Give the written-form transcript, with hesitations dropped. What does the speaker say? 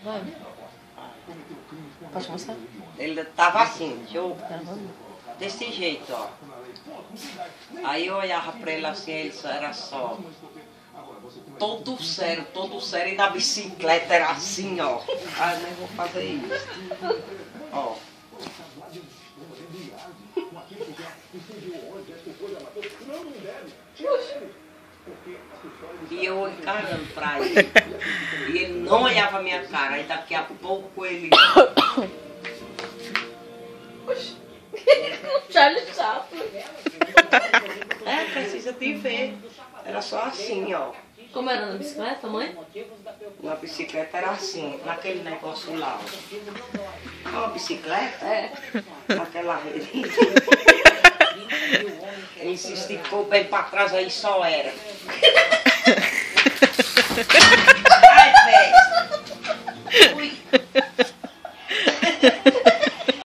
Vai. Pode mostrar? Ele tava assim, deixa eu... Desse jeito, ó. Aí eu olhava pra ele assim, ele só era só... todo sério, e na bicicleta era assim, ó. Ah, nem vou fazer isso. Ó. E eu encarando pra ele. E ele não olhava a minha cara. Aí daqui a pouco ele... Charlie Chaplin. É, precisa de ver. Era só assim, ó. Como era na bicicleta, mãe? Na bicicleta era assim, naquele negócio lá. Ó, a bicicleta? É. Aquela rede. Ele se esticou bem pra trás, aí só era. Ai, velho. Ui.